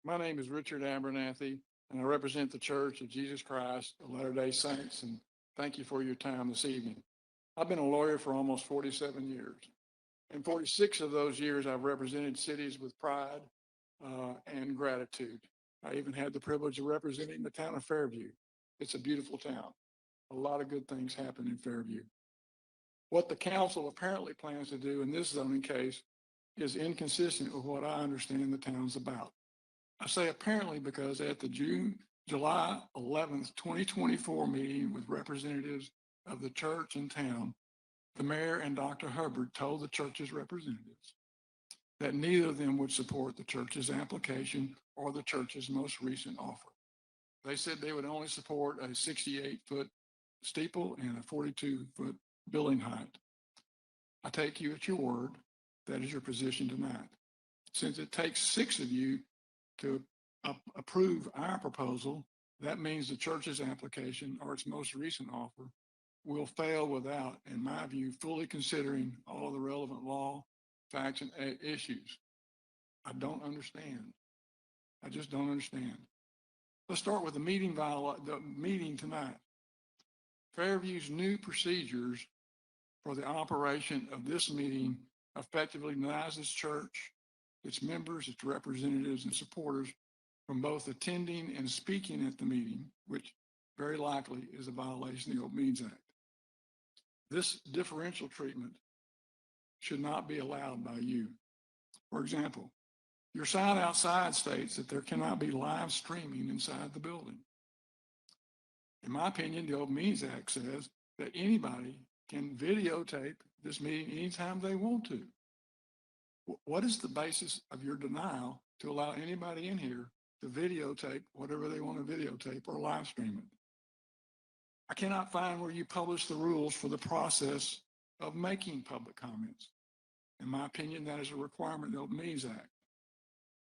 My name is Richard Abernathy, and I represent the Church of Jesus Christ of Latter-day Saints, and thank you for your time this evening. I've been a lawyer for almost 47 years. In 46 of those years, I've represented cities with pride and gratitude. I even had the privilege of representing the town of Fairview. It's a beautiful town. A lot of good things happen in Fairview. What the council apparently plans to do in this zoning case is inconsistent with what I understand the town's about. I say apparently because at the July 11th, 2024 meeting with representatives of the church and town, the mayor and Dr. Hubbard told the church's representatives that neither of them would support the church's application or the church's most recent offer. They said they would only support a 68-foot steeple and a 42-foot building height. I take you at your word. That is your position tonight. Since it takes 6 of you to approve our proposal, that means the church's application or its most recent offer will fail without, in my view, fully considering all of the relevant law, facts, and issues. I don't understand. I just don't understand. Let's start with the meeting tonight. Fairview's new procedures for the operation of this meeting effectively denies this church, its members, its representatives, and supporters from both attending and speaking at the meeting, which very likely is a violation of the Open Meetings Act. This differential treatment should not be allowed by you. For example, your sign outside states that there cannot be live streaming inside the building. In my opinion, the Open Meetings Act says that anybody can videotape this meeting anytime they want to. What is the basis of your denial to allow anybody in here to videotape whatever they want to videotape or live stream it? I cannot find where you publish the rules for the process of making public comments. In my opinion, that is a requirement of the Open Meetings Act.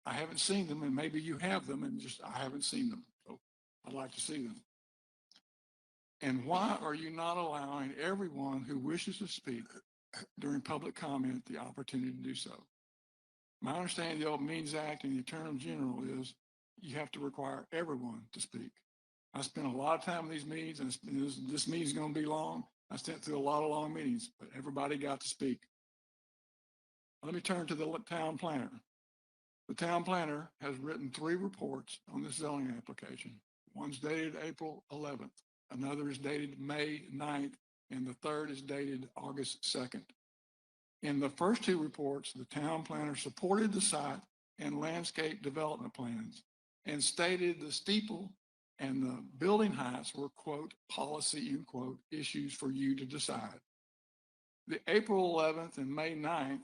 I haven't seen them, and maybe you have them, and I haven't seen them. So I'd like to see them. And why are you not allowing everyone who wishes to speak during public comment the opportunity to do so? My understanding of the Open Meetings Act and the Attorney General is you have to require everyone to speak. I spent a lot of time in these meetings, and this meeting's going to be long. I sat through a lot of long meetings, but everybody got to speak. Let me turn to the town planner. The town planner has written 3 reports on this zoning application. One's dated April 11th, another is dated May 9th, and the third is dated August 2nd. In the first 2 reports, the town planner supported the site and landscape development plans and stated the steeple and the building heights were, quote, policy, end quote, issues for you to decide. The April 11th and May 9th,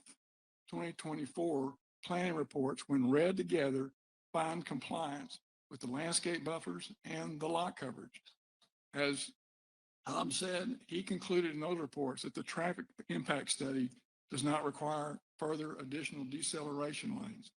2024 planning reports, when read together, find compliance with the landscape buffers and the lot coverage. As Tom said, he concluded in those reports that the traffic impact study does not require further additional deceleration lanes.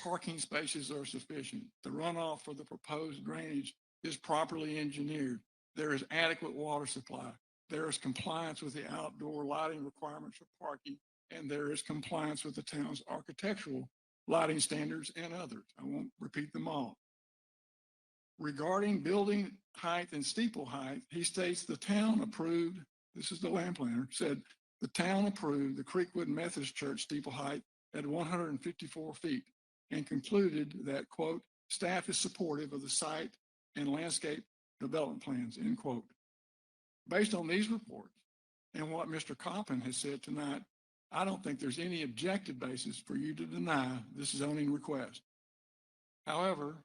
Parking spaces are sufficient. The runoff for the proposed drainage is properly engineered. There is adequate water supply. There is compliance with the outdoor lighting requirements for parking, and there is compliance with the town's architectural lighting standards and others. I won't repeat them all. Regarding building height and steeple height, he states the town approved, this is the land planner, said the town approved the Creekwood Methodist Church steeple height at 154 feet and concluded that, quote, staff is supportive of the site and landscape development plans, end quote. Based on these reports and what Mr. Coppin has said tonight, I don't think there's any objective basis for you to deny this zoning request. However,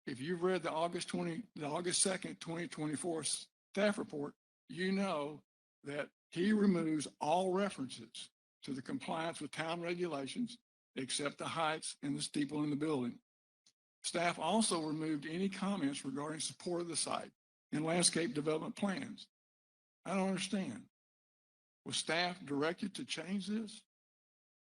if you've read the August 2nd, 2024 staff report, you know that he removes all references to the compliance with town regulations, except the heights and the steeple in the building. Staff also removed any comments regarding support of the site and landscape development plans. I don't understand. Was staff directed to change this?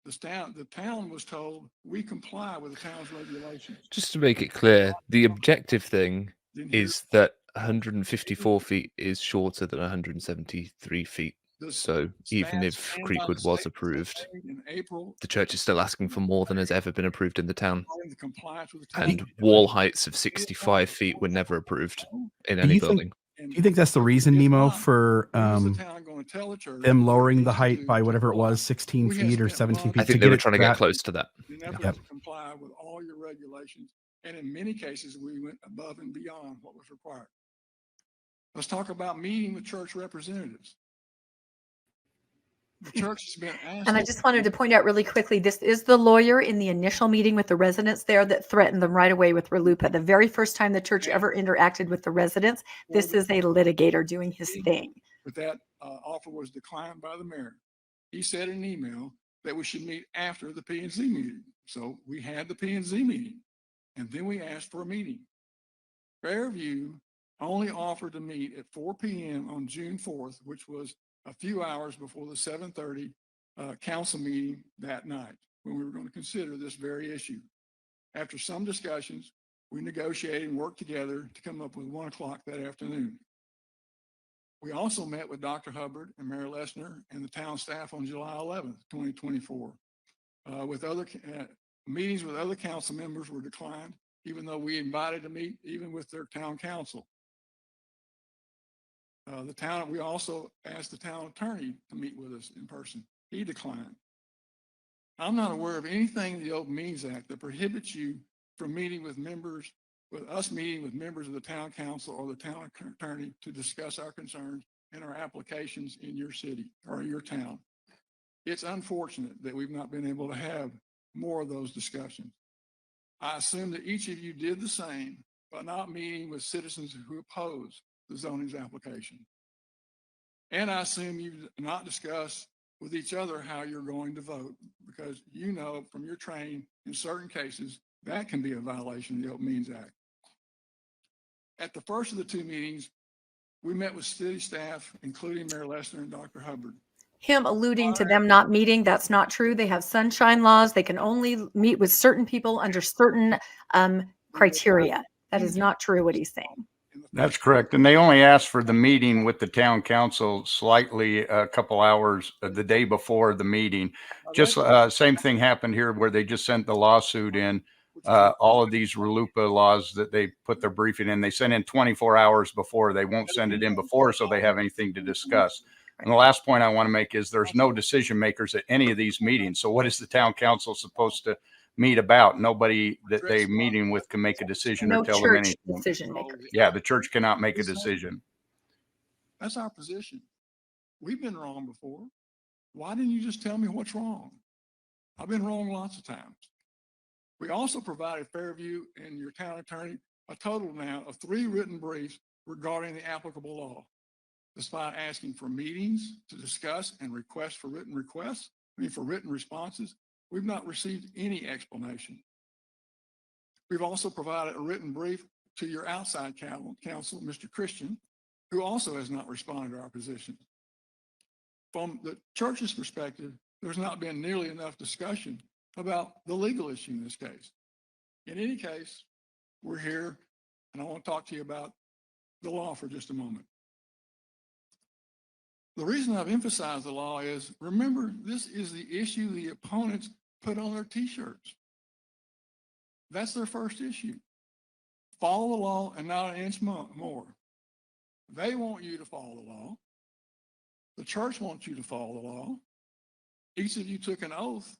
The town was told we comply with the town's regulations. Just to make it clear, the objective thing Didn't hear. is that 154 feet is shorter than 173 feet So even stats if stand by Creekwood the was statements approved, they made in April, the church is still asking for more than has ever been approved in the town. regarding the compliance with the I town think- And wall heights of 65 feet were never approved in Do any you think- building. Do you think that's the reason, If Nemo, not, for when is the town going to tell the church them what it lowering the needs to height do by to whatever it comply? was, 16 We have feet or spent 17 months feet I think to they get were it trying to to get that? close to that. in an effort Yep. to comply with all your regulations. And in many cases, we went above and beyond what was required. Let's talk about meeting with church representatives. The church has been asked. And I just wanted to point out really quickly, this is the lawyer in the initial meeting with the residents there that threatened them right away with RLUIPA. The very first time the church ever interacted with the residents, this is a litigator doing his thing. But that offer was declined by the mayor. He said in an email that we should meet after the P&Z meeting. So we had the P&Z meeting, and then we asked for a meeting. Fairview only offered to meet at 4 p.m. on June 4th, which was a few hours before the 7:30 council meeting that night, when we were going to consider this very issue. After some discussions, we negotiated and worked together to come up with 1 o'clock that afternoon. We also met with Dr. Hubbard and Mayor Lessner and the town staff on July 11th, 2024. With other meetings with other council members were declined, even though we invited to meet even with their town council. We also asked the town attorney to meet with us in person. He declined. I'm not aware of anything in the Open Meetings Act that prohibits you from meeting with members, with us meeting with members of the town council or the town attorney to discuss our concerns and our applications in your city or your town. It's unfortunate that we've not been able to have more of those discussions. I assume that each of you did the same by not meeting with citizens who oppose the zoning's application. And I assume you did not discuss with each other how you're going to vote, because you know from your training in certain cases that can be a violation of the Open Meetings Act. At the first of the two meetings, we met with city staff, including Mayor Lessner and Dr. Hubbard. Him alluding to them not meeting, that's not true. They have sunshine laws. They can only meet with certain people under certain criteria. That is not true what he's saying. That's correct. And they only asked for the meeting with the town council slightly a couple hours the day before the meeting. Just same thing happened here where they just sent the lawsuit in. All of these RLUIPA laws that they put their briefing in, they sent in 24 hours before. They won't send it in before so they have anything to discuss. And the last point I want to make is there's no decision makers at any of these meetings. So what is the town council supposed to meet about? Nobody that they meeting with can make a decision No or tell them church anything. decision makers. Yeah, the church cannot make a decision. That's our position. We've been wrong before. Why didn't you just tell me what's wrong? I've been wrong lots of times. We also provided Fairview and your town attorney a total now of 3 written briefs regarding the applicable law. Despite asking for meetings to discuss and request for written requests, for written responses, we've not received any explanation. We've also provided a written brief to your outside counsel, Mr. Christian, who also has not responded to our position. From the church's perspective, there's not been nearly enough discussion about the legal issue in this case. In any case, we're here, and I want to talk to you about the law for just a moment. The reason I've emphasized the law is, remember, this is the issue the opponents put on their t-shirts. That's their first issue. Follow the law and not an inch more. They want you to follow the law. The church wants you to follow the law. Each of you took an oath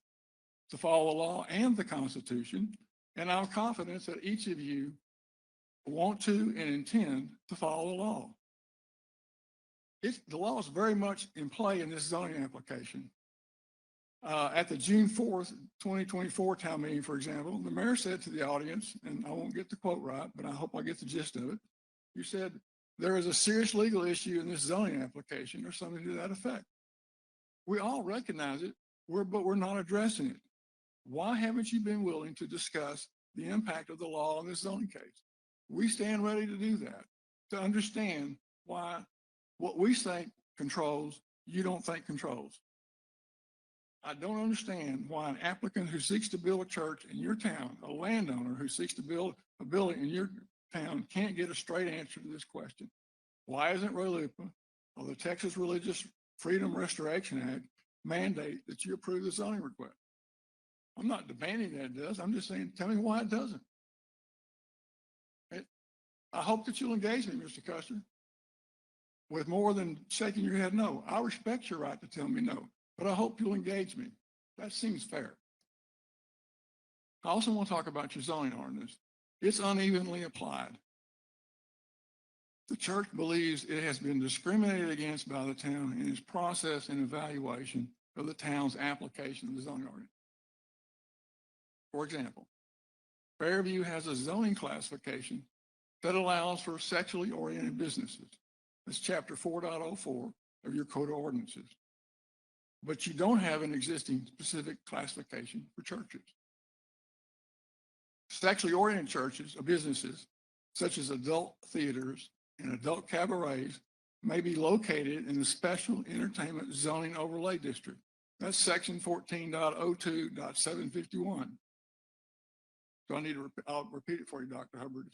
to follow the law and the Constitution, and I'm confident that each of you want to and intend to follow the law. The law is very much in play in this zoning application. At the June 4th, 2024 town meeting, for example, the mayor said to the audience, and I won't get the quote right, but I hope I get the gist of it. You said, there is a serious legal issue in this zoning application or something to that effect. We all recognize it, but we're not addressing it. Why haven't you been willing to discuss the impact of the law on this zoning case? We stand ready to do that, to understand why what we think controls, you don't think controls. I don't understand why an applicant who seeks to build a church in your town, a landowner who seeks to build a building in your town, can't get a straight answer to this question. Why isn't RLUIPA or the Texas Religious Freedom Restoration Act mandate that you approve the zoning request. I'm not demanding that it does. I'm just saying, tell me why it doesn't. I hope that you'll engage me, Mr. Custer, with more than shaking your head no. I respect your right to tell me no, but I hope you'll engage me. That seems fair. I also want to talk about your zoning ordinance. It's unevenly applied. The church believes it has been discriminated against by the town in its process and evaluation of the town's application of the zoning ordinance. For example, Fairview has a zoning classification that allows for sexually oriented businesses. That's chapter 4.04 of your code of ordinances. But you don't have an existing specific classification for churches. Sexually oriented churches or businesses, such as adult theaters and adult cabarets, may be located in the special entertainment zoning overlay district. That's section 14.02.751. So I'll repeat it for you, Dr. Hubbard.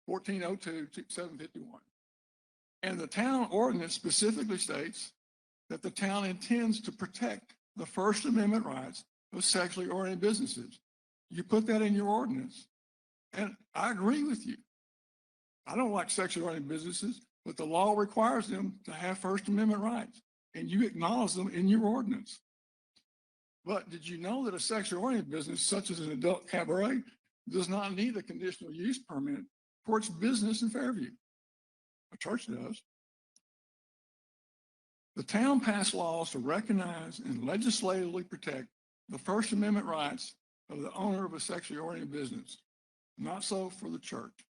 1402.751. And the town ordinance specifically states that the town intends to protect the First Amendment rights of sexually oriented businesses. You put that in your ordinance, and I agree with you. I don't like sexually oriented businesses, but the law requires them to have First Amendment rights, and you acknowledge them in your ordinance. But did you know that a sexually oriented business, such as an adult cabaret, does not need a conditional use permit for its business in Fairview? A church does. The town passed laws to recognize and legislatively protect the First Amendment rights of the owner of a sexually oriented business. Not so for the church.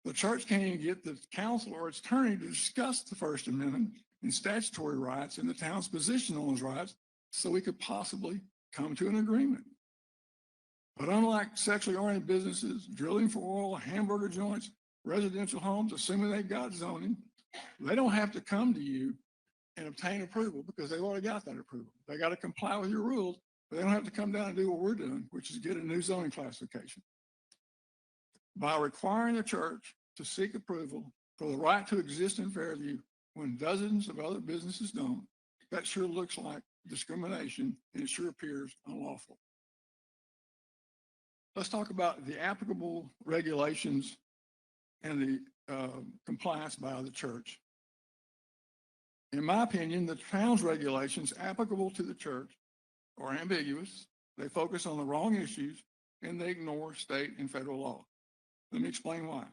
The church can't even get the council or its attorney to discuss the First Amendment and statutory rights and the town's position on those rights so we could possibly come to an agreement. But unlike sexually oriented businesses, drilling for oil, hamburger joints, residential homes, assuming they've got zoning, they don't have to come to you and obtain approval because they've already got that approval. They got to comply with your rules, but they don't have to come down and do what we're doing, which is get a new zoning classification. By requiring the church to seek approval for the right to exist in Fairview when dozens of other businesses don't, that sure looks like discrimination, and it sure appears unlawful. Let's talk about the applicable regulations and the compliance by the church. In my opinion, the town's regulations applicable to the church are ambiguous. They focus on the wrong issues and they ignore state and federal law. Let me explain why.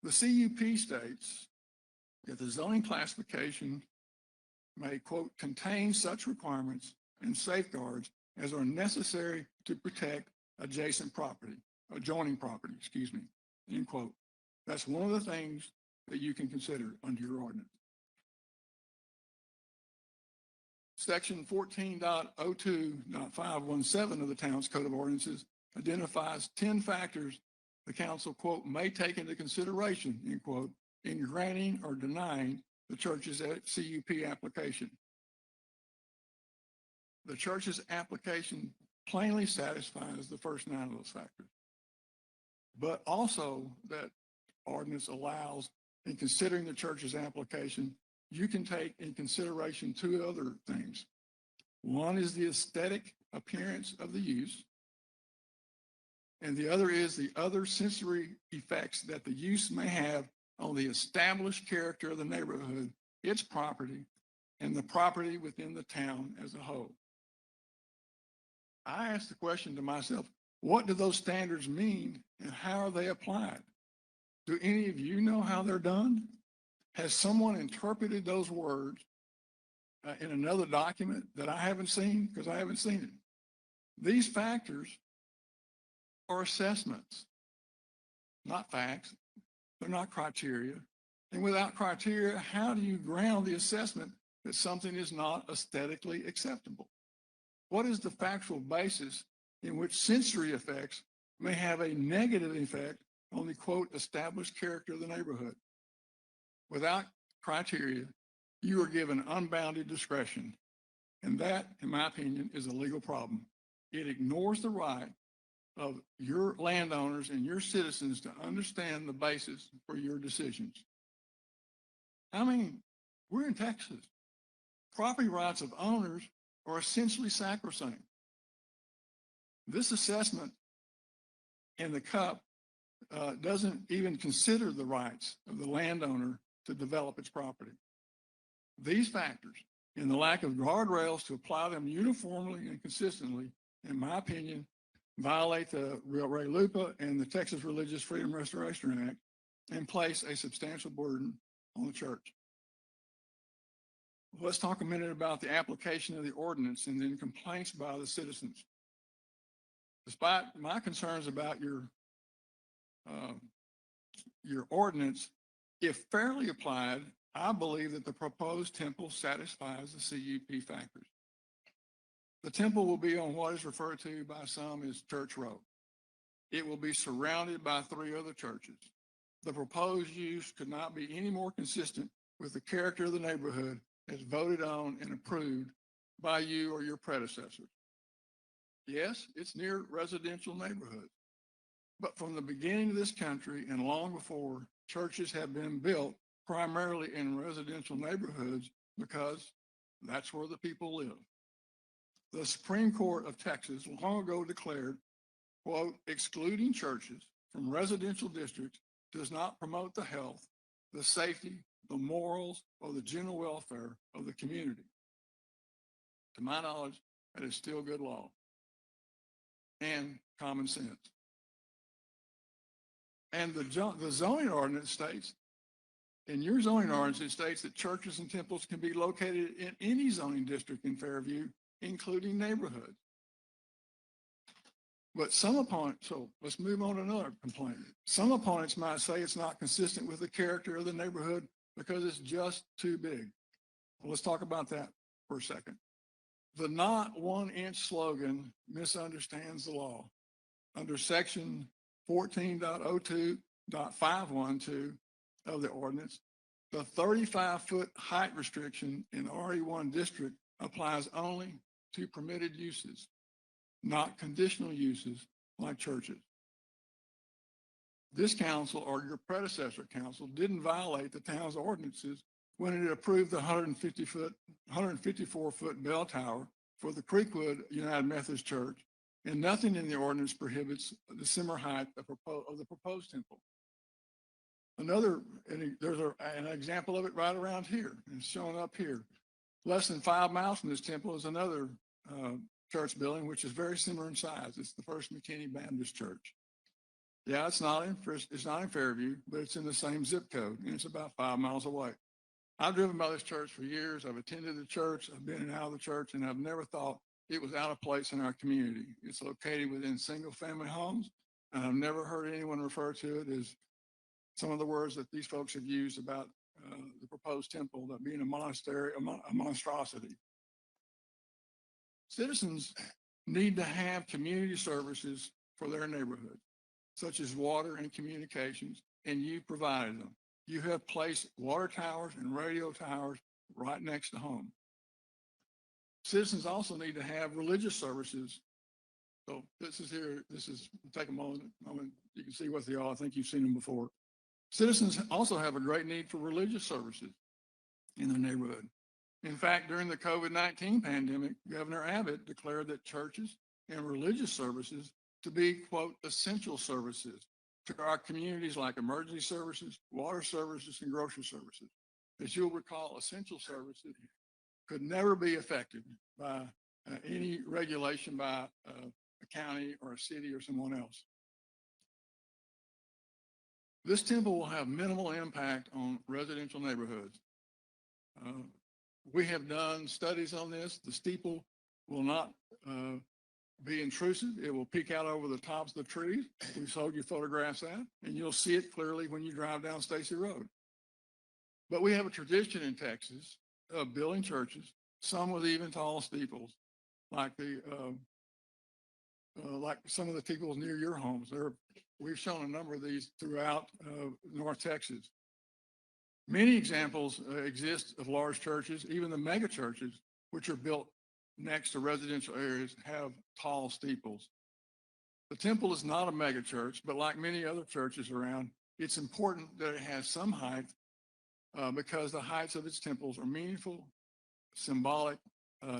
The CUP states that the zoning classification may, quote, contain such requirements and safeguards as are necessary to protect adjoining property, end quote. That's one of the things that you can consider under your ordinance. Section 14.02.517 of the town's code of ordinances identifies 10 factors the council, quote, may take into consideration, end quote, in granting or denying the church's CUP application. The church's application plainly satisfies the first 9 of those factors, but also that ordinance allows, in considering the church's application, you can take in consideration 2 other things. One is the aesthetic appearance of the use, and the other is the other sensory effects that the use may have on the established character of the neighborhood, its property, and the property within the town as a whole. I asked the question to myself, what do those standards mean and how are they applied? Do any of you know how they're done? Has someone interpreted those words in another document that I haven't seen? Because I haven't seen it. These factors are assessments, not facts. They're not criteria. And without criteria, how do you ground the assessment that something is not aesthetically acceptable? What is the factual basis in which sensory effects may have a negative effect on the, quote, established character of the neighborhood? Without criteria, you are given unbounded discretion. And that, in my opinion, is a legal problem. It ignores the right of your landowners and your citizens to understand the basis for your decisions. How many We're in Texas. Property rights of owners are essentially sacrosanct. This assessment in the cup doesn't even consider the rights of the landowner to develop its property. These factors and the lack of guardrails to apply them uniformly and consistently, in my opinion, violate the RLUIPA and the Texas Religious Freedom Restoration Act and place a substantial burden on the church. Let's talk a minute about the application of the ordinance and then complaints by the citizens. Despite my concerns about your ordinance, if fairly applied, I believe that the proposed temple satisfies the CUP factors. The temple will be on what is referred to by some as Church Road. It will be surrounded by 3 other churches. The proposed use could not be any more consistent with the character of the neighborhood as voted on and approved by you or your predecessors. Yes, it's near residential neighborhoods, but from the beginning of this country and long before, churches have been built primarily in residential neighborhoods because that's where the people live. The Supreme Court of Texas long ago declared, quote, excluding churches from residential districts does not promote the health, the safety, the morals, or the general welfare of the community. To my knowledge, that is still good law and common sense. And the zoning ordinance states, in your zoning ordinance, it states that churches and temples can be located in any zoning district in Fairview, including neighborhoods. But some opponents, so let's move on to another complaint. Some opponents might say it's not consistent with the character of the neighborhood because it's just too big. Well, let's talk about that for a second. The not 1 inch slogan misunderstands the law. Under section 14.02.512 of the ordinance, the 35-foot height restriction in RE1 district applies only to permitted uses, not conditional uses like churches. This council or your predecessor council didn't violate the town's ordinances when it approved the 154-foot bell tower for the Creekwood United Methodist Church, and nothing in the ordinance prohibits the similar height of the proposed temple. There's an example of it right around here. It's shown up here. Less than 5 miles from this temple is another church building, which is very similar in size. It's the First McKinney Baptist Church. Yeah, it's not in Fairview, but it's in the same zip code, and it's about 5 miles away. I've driven by this church for years. I've attended the church. I've been in and out of the church, and I've never thought it was out of place in our community. It's located within single-family homes, and I've never heard anyone refer to it as some of the words that these folks have used about the proposed temple, that being a monastery, a monstrosity. Citizens need to have community services for their neighborhood, such as water and communications, and you provided them. You have placed water towers and radio towers right next to home. Citizens also need to have religious services. So take a moment, you can see what they are. I think you've seen them before. Citizens also have a great need for religious services in their neighborhood. In fact, during the COVID-19 pandemic, Governor Abbott declared that churches and religious services to be, quote, essential services to our communities like emergency services, water services, and grocery services. As you'll recall, essential services could never be affected by any regulation by a county or a city or someone else. This temple will have minimal impact on residential neighborhoods. We have done studies on this. The steeple will not be intrusive. It will peek out over the tops of the trees. We showed you photographs of that, and you'll see it clearly when you drive down Stacy Road. But we have a tradition in Texas of building churches, some with even tall steeples, like like some of the steeples near your homes. We've shown a number of these throughout North Texas. Many examples exist of large churches, even the mega churches, which are built next to residential areas, have tall steeples. The temple is not a mega church, but like many other churches around, it's important that it has some height because the heights of its temples are meaningful, symbolic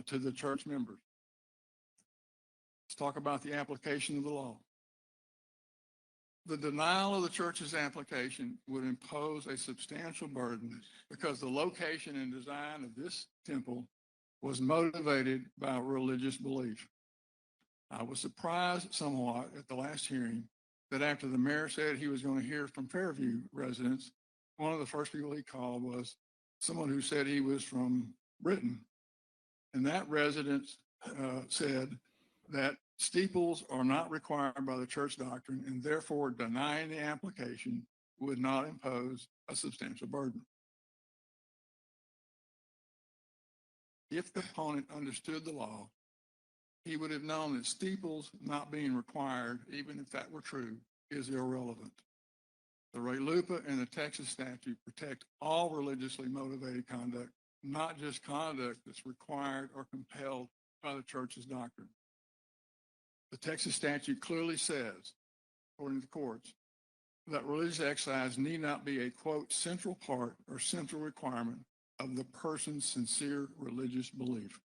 to the church members. Let's talk about the application of the law. The denial of the church's application would impose a substantial burden because the location and design of this temple was motivated by religious belief. I was surprised somewhat at the last hearing that after the mayor said he was going to hear from Fairview residents, one of the first people he called was someone who said he was from Britain. And that resident said that steeples are not required by the church doctrine, and therefore denying the application would not impose a substantial burden. If the opponent understood the law, he would have known that steeples not being required, even if that were true, is irrelevant. The RLUIPA and the Texas statute protect all religiously motivated conduct, not just conduct that's required or compelled by the church's doctrine. The Texas statute clearly says, according to the courts, that religious exercise need not be a, quote, central part or central requirement of the person's sincere religious belief.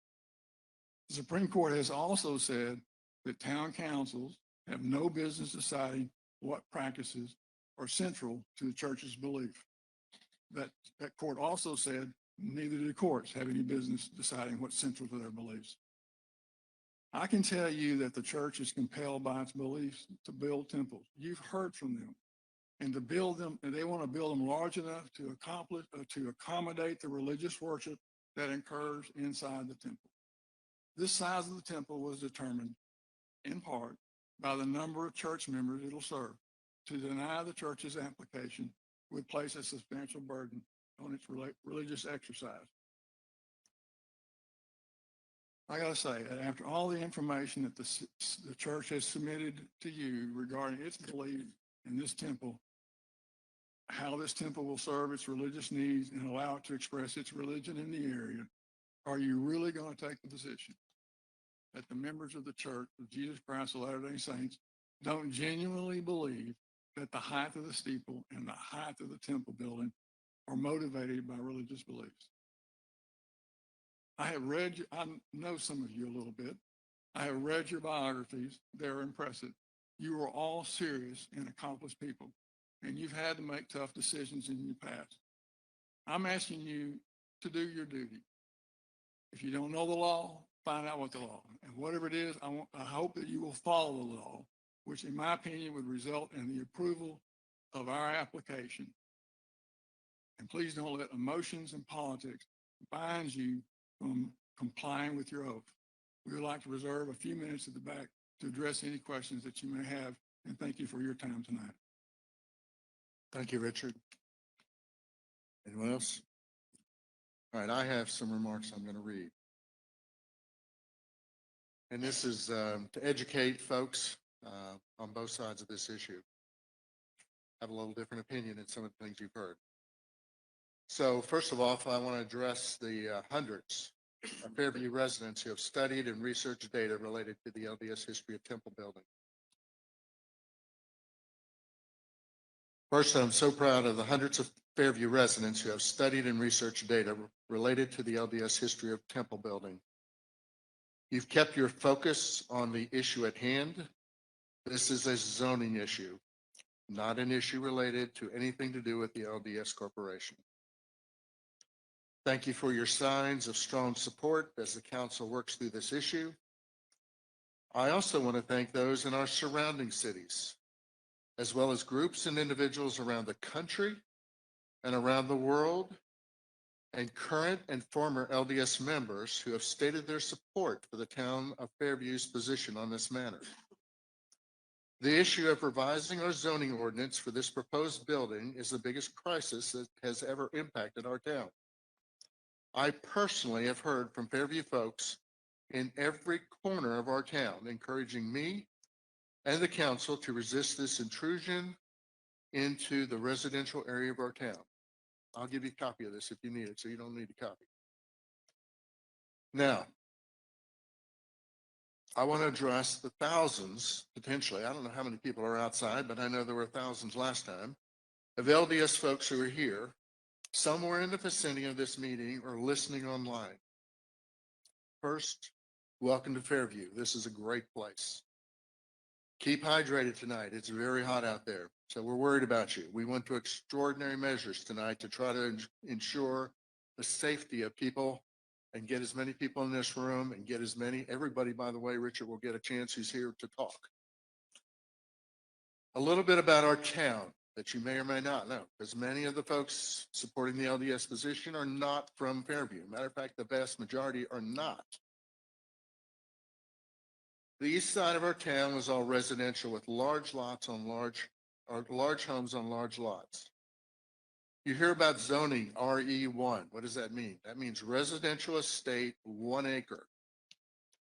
The Supreme Court has also said that town councils have no business deciding what practices are central to the church's belief. That court also said neither do courts have any business deciding what's central to their beliefs. I can tell you that the church is compelled by its beliefs to build temples. You've heard from them. And to build them, and they want to build them large enough to accommodate the religious worship that occurs inside the temple. This size of the temple was determined in part by the number of church members it'll serve. To deny the church's application would place a substantial burden on its religious exercise. I got to say, after all the information that the church has submitted to you regarding its belief in this temple, how this temple will serve its religious needs and allow it to express its religion in the area, are you really going to take the position that the members of the Church of Jesus Christ of Latter-day Saints don't genuinely believe that the height of the steeple and the height of the temple building are motivated by religious beliefs? I know some of you a little bit. I have read your biographies. They're impressive. You are all serious and accomplished people, and you've had to make tough decisions in your past. I'm asking you to do your duty. If you don't know the law, find out what the law is. And whatever it is, I hope that you will follow the law, which in my opinion would result in the approval of our application. And please don't let emotions and politics bind you from complying with your oath. We would like to reserve a few minutes at the back to address any questions that you may have, and thank you for your time tonight. Thank you, Richard. Anyone else? All right, I have some remarks I'm going to read. And this is to educate folks on both sides of this issue. I have a little different opinion in some of the things you've heard. So first of all, I want to address the hundreds of Fairview residents who have studied and researched data related to the LDS history of temple building. First, I'm so proud of the hundreds of Fairview residents who have studied and researched data related to the LDS history of temple building. You've kept your focus on the issue at hand. This is a zoning issue, not an issue related to anything to do with the LDS Corporation. Thank you for your signs of strong support as the council works through this issue. I also want to thank those in our surrounding cities, as well as groups and individuals around the country and around the world, and current and former LDS members who have stated their support for the town of Fairview's position on this matter. The issue of revising our zoning ordinance for this proposed building is the biggest crisis that has ever impacted our town. I personally have heard from Fairview folks in every corner of our town, encouraging me and the council to resist this intrusion into the residential area of our town. I'll give you a copy of this if you need it, so you don't need a copy. Now, I want to address the thousands, potentially, I don't know how many people are outside, but I know there were thousands last time, of LDS folks who are here somewhere in the vicinity of this meeting or listening online. First, welcome to Fairview. This is a great place. Keep hydrated tonight. It's very hot out there, so we're worried about you. We went to extraordinary measures tonight to try to ensure the safety of people and get as many people in this room and get as many, everybody, by the way, Richard will get a chance who's here to talk. A little bit about our town that you may or may not know, because many of the folks supporting the LDS position are not from Fairview. Matter of fact, the vast majority are not. The east side of our town was all residential with large lots on large homes on large lots. You hear about zoning RE1. What does that mean? That means residential estate, 1 acre.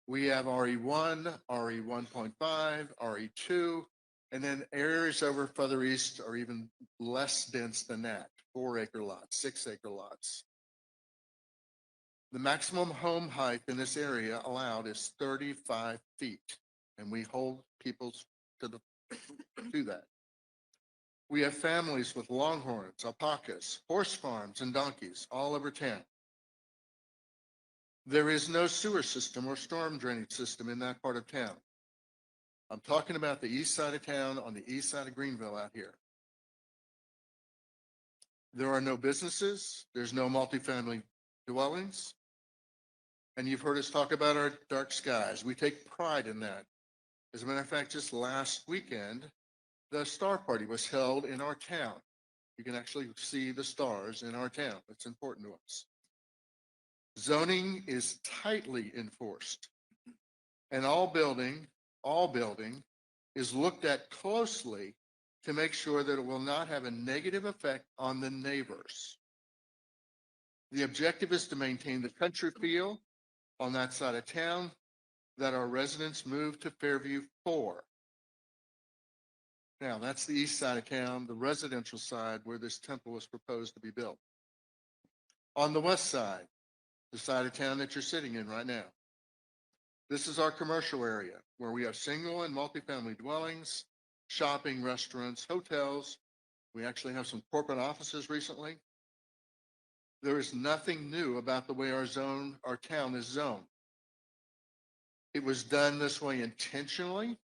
We have RE1, RE1.5, RE2, and then areas over further east are even less dense than that, 4-acre lots, 6-acre lots. The maximum home height in this area allowed is 35 feet, and we hold people to that. We have families with longhorns, alpacas, horse farms, and donkeys all over town. There is no sewer system or storm drainage system in that part of town. I'm talking about the east side of town, on the east side of Greenville out here. There are no businesses. There's no multifamily dwellings. And you've heard us talk about our dark skies. We take pride in that. As a matter of fact, just last weekend, the Star Party was held in our town. You can actually see the stars in our town. It's important to us. Zoning is tightly enforced, and all building is looked at closely to make sure that it will not have a negative effect on the neighbors. The objective is to maintain the country feel on that side of town that our residents moved to Fairview for. Now, that's the east side of town, the residential side where this temple was proposed to be built. On the west side, the side of town that you're sitting in right now, this is our commercial area where we have single and multifamily dwellings, shopping, restaurants, hotels. We actually have some corporate offices recently. There is nothing new about the way our town is zoned. It was done this way intentionally,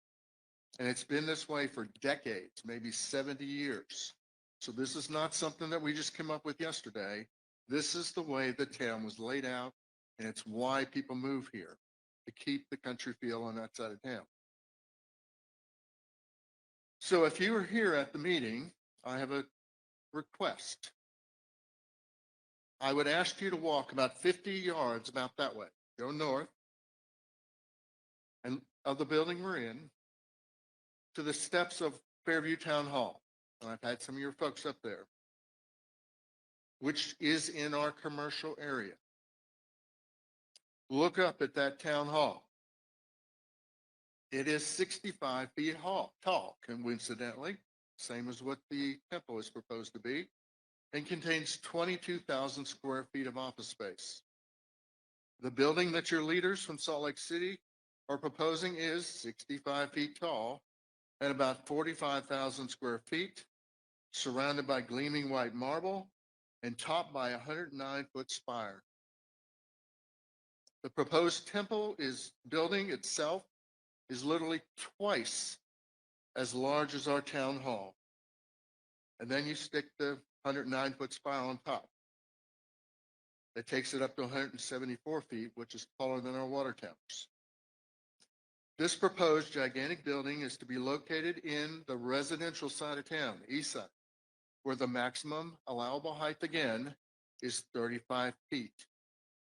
and it's been this way for decades, maybe 70 years. So this is not something that we just came up with yesterday. This is the way the town was laid out, and it's why people move here, to keep the country feel on that side of town. So if you were here at the meeting, I have a request. I would ask you to walk about 50 yards about that way, go north, and of the building we're in, to the steps of Fairview Town Hall. And I've had some of your folks up there, which is in our commercial area. Look up at that town hall. It is 65 feet tall, coincidentally, same as what the temple is proposed to be, and contains 22,000 square feet of office space. The building that your leaders from Salt Lake City are proposing is 65 feet tall and about 45,000 square feet, surrounded by gleaming white marble and topped by a 109-foot spire. The proposed temple building itself is literally twice as large as our town hall. And then you stick the 109-foot spire on top. That takes it up to 174 feet, which is taller than our water towers. This proposed gigantic building is to be located in the residential side of town, the east side, where the maximum allowable height again is 35 feet.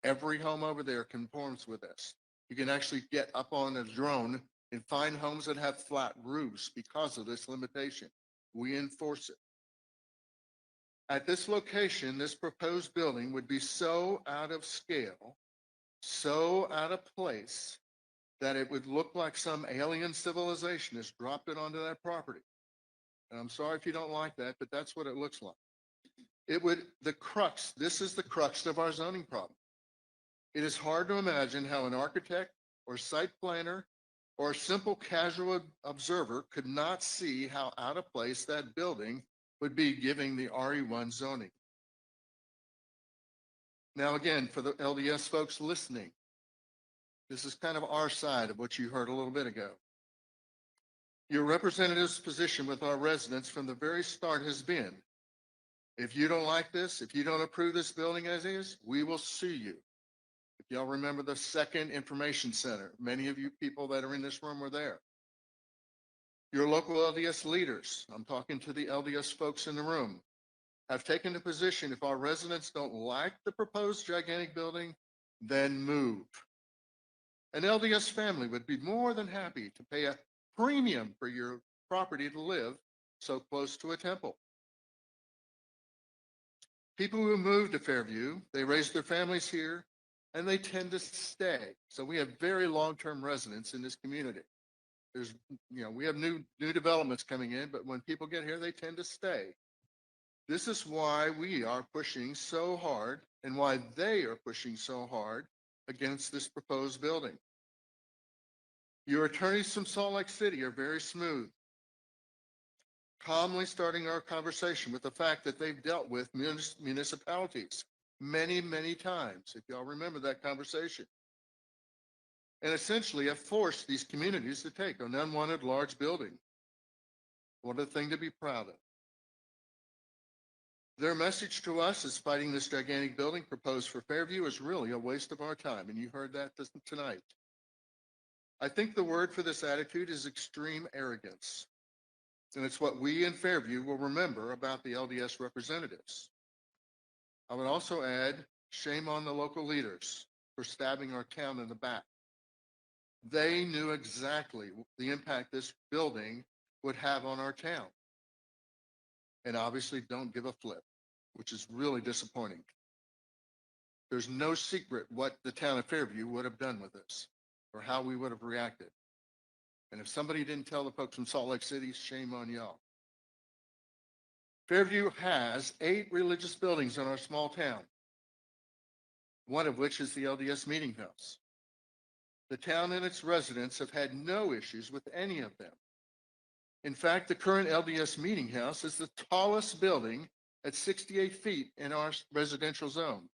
Every home over there conforms with this. You can actually get up on a drone and find homes that have flat roofs because of this limitation. We enforce it. At this location, this proposed building would be so out of scale, so out of place, that it would look like some alien civilization has dropped it onto that property. And I'm sorry if you don't like that, but that's what it looks like. This is the crux of our zoning problem. It is hard to imagine how an architect or site planner or a simple casual observer could not see how out of place that building would be given the RE1 zoning. Now, again, for the LDS folks listening, this is kind of our side of what you heard a little bit ago. Your representative's position with our residents from the very start has been, if you don't like this, if you don't approve this building as is, we will sue you. If y'all remember the second information center, many of you people that are in this room were there. Your local LDS leaders, I'm talking to the LDS folks in the room, have taken the position if our residents don't like the proposed gigantic building, then move. An LDS family would be more than happy to pay a premium for your property to live so close to a temple. People who move to Fairview, they raise their families here and they tend to stay. So we have very long-term residents in this community. There's, we have new developments coming in, but when people get here, they tend to stay. This is why we are pushing so hard and why they are pushing so hard against this proposed building. Your attorneys from Salt Lake City are very smooth, calmly starting our conversation with the fact that they've dealt with municipalities many, many times, if y'all remember that conversation, and essentially have forced these communities to take an unwanted large building. What a thing to be proud of. Their message to us is fighting this gigantic building proposed for Fairview is really a waste of our time, and you heard that tonight. I think the word for this attitude is extreme arrogance, and it's what we in Fairview will remember about the LDS representatives. I would also add, shame on the local leaders for stabbing our town in the back. They knew exactly the impact this building would have on our town, and obviously don't give a flip, which is really disappointing. There's no secret what the town of Fairview would have done with this or how we would have reacted. And if somebody didn't tell the folks from Salt Lake City, shame on y'all. Fairview has 8 religious buildings in our small town, one of which is the LDS Meeting House. The town and its residents have had no issues with any of them. In fact, the current LDS Meeting House is the tallest building at 68 feet in our residential zone.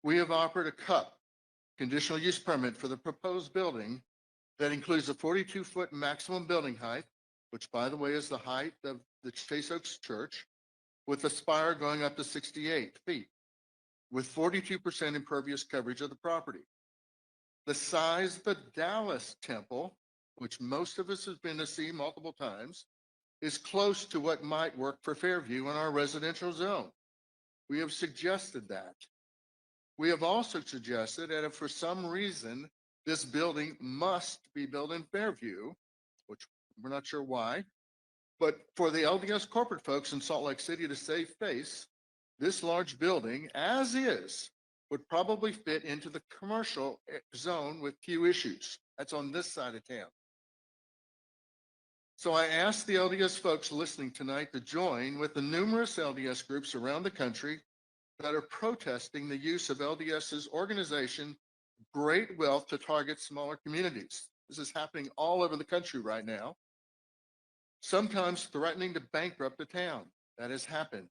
We have offered a CUP, conditional use permit, for the proposed building that includes a 42-foot maximum building height, which, by the way, is the height of the Chase Oaks Church, with the spire going up to 68 feet, with 42% impervious coverage of the property. The size of the Dallas Temple, which most of us have been to see multiple times, is close to what might work for Fairview in our residential zone. We have suggested that. We have also suggested that if for some reason this building must be built in Fairview, which we're not sure why, but for the LDS corporate folks in Salt Lake City to save face, this large building, as is, would probably fit into the commercial zone with few issues. That's on this side of town. So I ask the LDS folks listening tonight to join with the numerous LDS groups around the country that are protesting the use of LDS's organization, Great Wealth, to target smaller communities. This is happening all over the country right now, sometimes threatening to bankrupt the town. That has happened.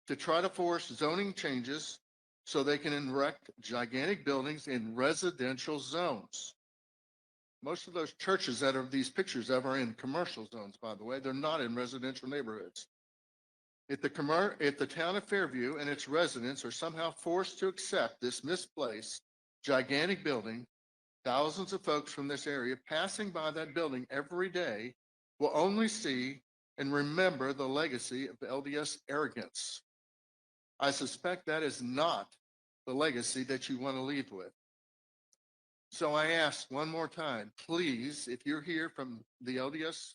To try to force zoning changes so they can erect gigantic buildings in residential zones. Most of those churches that are these pictures of are in commercial zones, by the way. They're not in residential neighborhoods. If the town of Fairview and its residents are somehow forced to accept this misplaced gigantic building, thousands of folks from this area passing by that building every day will only see and remember the legacy of LDS arrogance. I suspect that is not the legacy that you want to leave with. So I ask one more time, please, if you're here from the LDS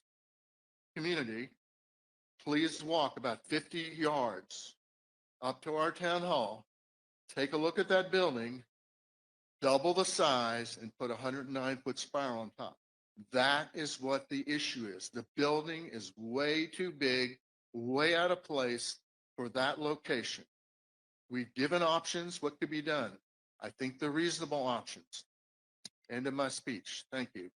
community, please walk about 50 yards up to our town hall, take a look at that building, double the size, and put a 109-foot spire on top. That is what the issue is. The building is way too big, way out of place for that location. We've given options, what could be done. I think they're reasonable options. End of my speech. Thank you.